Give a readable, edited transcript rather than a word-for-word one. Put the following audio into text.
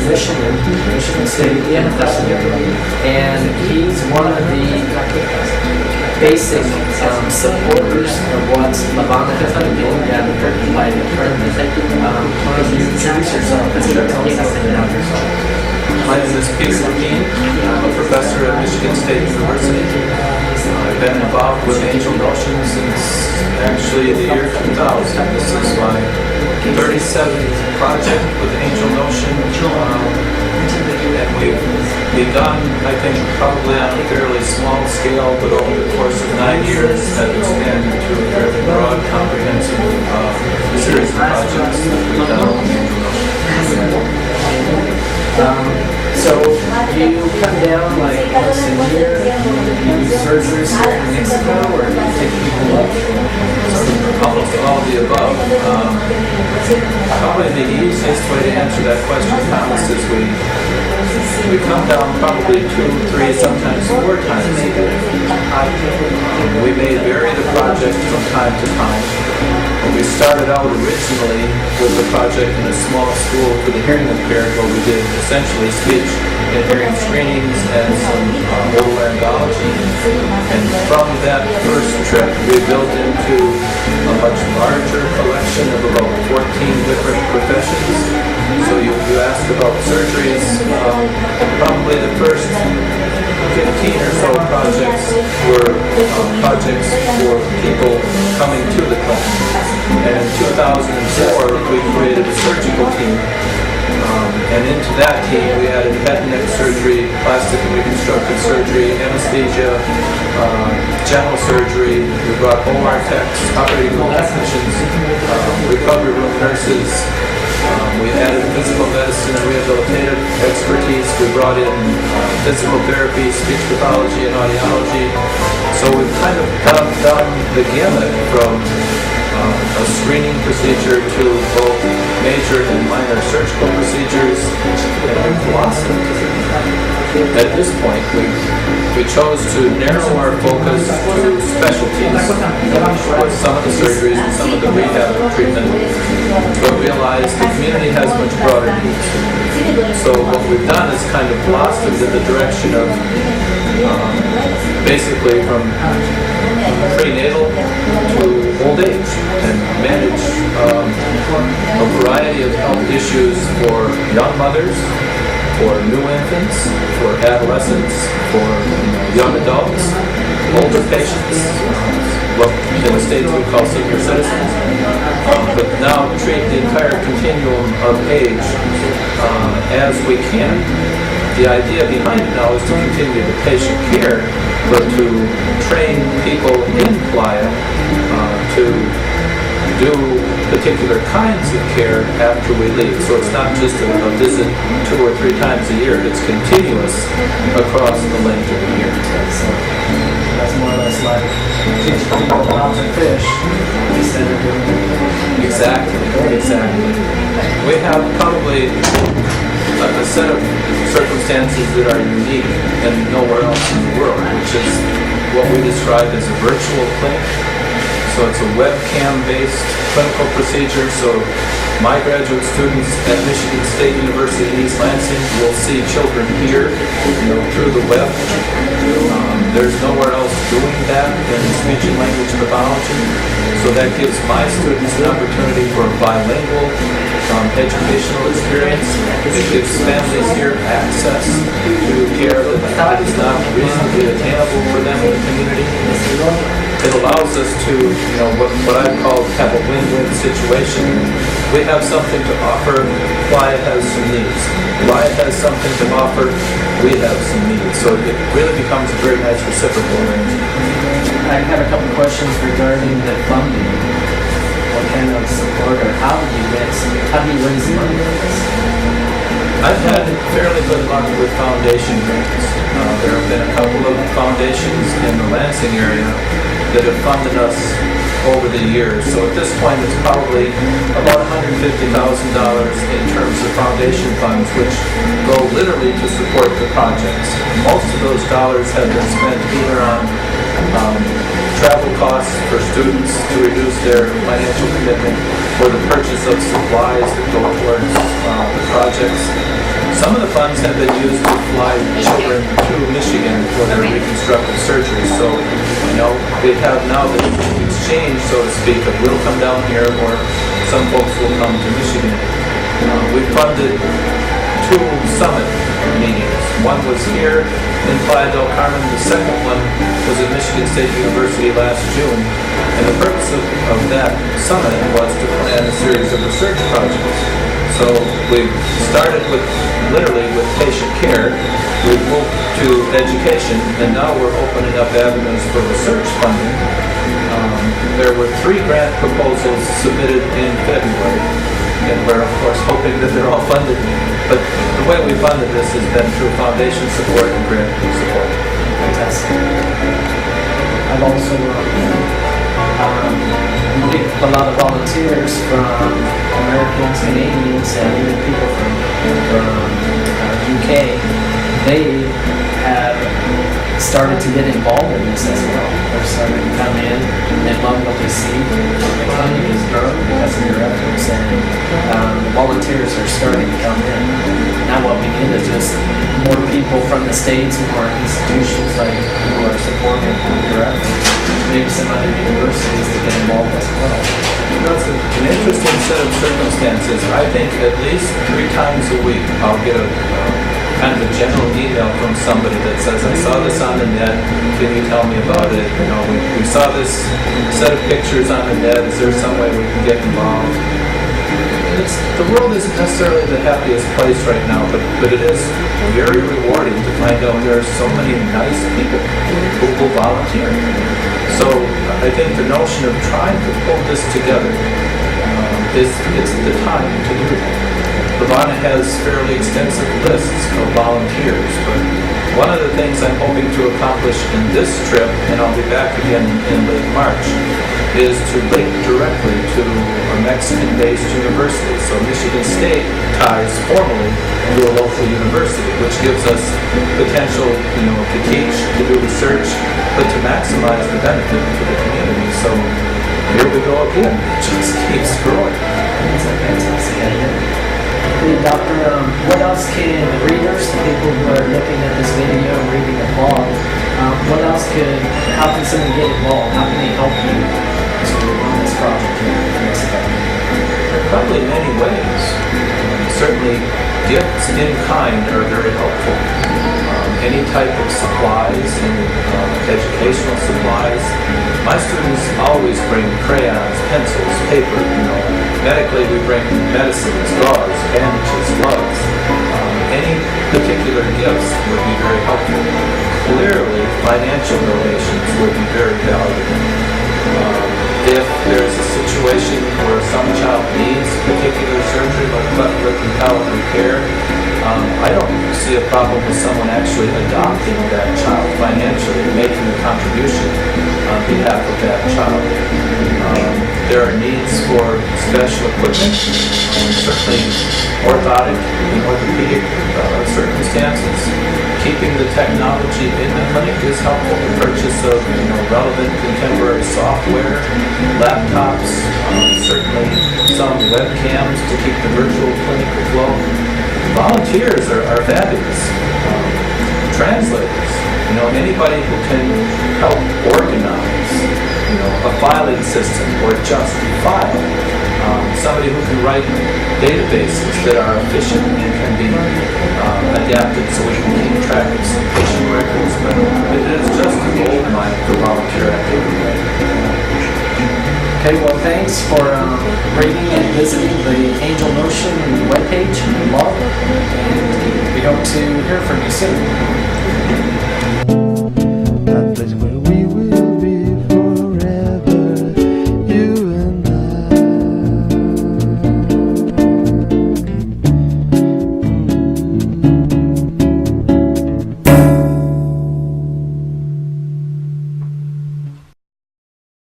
Michigan State University, and he's one of the basic supporters of what Lapine has been doing down here in Playa, Carmen. Can you introduce yourself and tell us a little bit about yourself? My name is Lapine. I'm a professor at Michigan State University. I've been involved with Angel Notion since actually the year 2000. This is my 37th project with Angel Notion. And we've begun, I think, probably on a fairly small scale, but over the course of 9 years have expanded to a fairly broad, comprehensive series of projects that we've done with Angel Notion. So you come down like once a year, you do surgeries here in Mexico, or do you take people up? Almost all of the above. Probably the easiest way to answer that question, Thomas, is we come down probably 2, 3, sometimes 4 times a year. We may vary the project from time to time. We started out originally with a project in a small school for the hearing impaired, where we did essentially speech and hearing screenings and some otolaryngology. And from that first trip, we built into a much larger collection of about 14 different professions. So you asked about surgeries. Probably the first 15 or so projects were projects for people coming to the clinic. And in 2004, we created a surgical team. And into that team, we added head and neck surgery, plastic and reconstructive surgery, anesthesia, general surgery. We brought OR techs, operating room technicians, recovery room nurses. We added physical medicine and rehabilitative expertise. We brought in physical therapy, speech pathology, and audiology. So we've kind of done the gamut from a screening procedure to both major and minor surgical procedures, and we've blossomed. At this point, we chose to narrow our focus to specialties with some of the surgeries and some of the rehab treatment, but realized the community has much broader needs. So what we've done is kind of blossomed in the direction of basically from prenatal to old age, and manage a variety of health issues for young mothers, for new infants, for adolescents, for young adults, older patients, what in the States we call senior citizens, but now treat the entire continuum of age as we can. The idea behind it now is to continue the patient care, but to train people in Playa to do particular kinds of care after we leave. So it's not just a visit 2 or 3 times a year, it's continuous across the length of the year. So that's more or less like teach people how to fish instead of doing it. Exactly. We have probably a set of circumstances that are unique and nowhere else in the world, which is what we describe as a virtual clinic. So it's a webcam-based clinical procedure. So my graduate students at Michigan State University in East Lansing will see children here, through the web. There's nowhere else doing that in speech and language pathology. So that gives my students an opportunity for a bilingual educational experience. It gives families here access to care that is not reasonably attainable for them in the community. It allows us to, what I call have a win-win situation. We have something to offer, Playa has some needs. Playa has something to offer, we have some needs. So it really becomes a very nice reciprocal arrangement. I have a couple questions regarding the funding. What kind of support, or how do you raise money for this? I've had fairly good luck with foundation grants. There have been a couple of foundations in the Lansing area that have funded us over the years. So at this point, it's probably about $150,000 in terms of foundation funds, which go literally to support the projects. Most of those dollars have been spent either on travel costs for students to reduce their financial commitment, or the purchase of supplies that go towards the projects. Some of the funds have been used to fly children to Michigan for their reconstructive surgery. So, they have now the exchange, so to speak, of we'll come down here or some folks will come to Michigan. We funded 2 summit meetings. One was here in Playa, Carmen. The second one was at Michigan State University last June. And the purpose of that summit was to plan a series of research projects. So we started literally with patient care. We moved to education, and now we're opening up avenues for research funding. There were 3 grant proposals submitted in February, and we're of course hoping that they're all funded. But the way we funded this has been through foundation support and grant support. Fantastic. I've also picked up a lot of volunteers from Americans, Canadians, and even people from UK. They have started to get involved in this as well. They're starting to come in and love what they see. The clinic is growing because of your efforts, and the volunteers are starting to come in. Now what we need is just more people from the States, more institutions like who are supporting your efforts. Maybe some other universities to get involved as well. It's an interesting set of circumstances. I think at least 3 times a week I'll get a kind of a general email from somebody that says, I saw this on the net, can you tell me about it? We saw this set of pictures on the net, is there some way we can get involved? The world isn't necessarily the happiest place right now, but it is very rewarding to find out there are so many nice people who will volunteer. So I think the notion of trying to pull this together is the time to do that. Levana has fairly extensive lists of volunteers, but one of the things I'm hoping to accomplish in this trip, and I'll be back again in late March, is to link directly to a Mexican-based university. So Michigan State ties formally to a local university, which gives us potential, to teach, to do research, but to maximize the benefit to the community. So here we go again. It just keeps growing. That's a fantastic idea. Hey, Doctor, what else can readers, the people who are looking at this video and reading the blog, how can someone get involved? How can they help you to run this project here in Mexico? There are probably many ways. Certainly, gifts in kind are very helpful. Any type of supplies and educational supplies. My students always bring crayons, pencils, paper. Medically, we bring medicines, gauze, bandages, gloves. Any particular gifts would be very helpful. Clearly, financial donations would be very valuable. If there's a situation where some child needs particular surgery, like cleft lip and palate repair, I don't see a problem with someone actually adopting that child financially, making a contribution on behalf of that child. There are needs for special equipment, certainly orthotic and orthopedic circumstances. Keeping the technology in the clinic is helpful. The purchase of relevant contemporary software, laptops, certainly some webcams to keep the virtual clinic afloat. Volunteers are fabulous. Translators, anybody who can help organize, a filing system or just file. Somebody who can write databases that are efficient and can be adapted so we can keep track of some patient records. But it is just a gold mine for volunteer activity. Okay, well, thanks for reading and visiting the Angel Notion webpage and blog, and we hope to hear from you soon.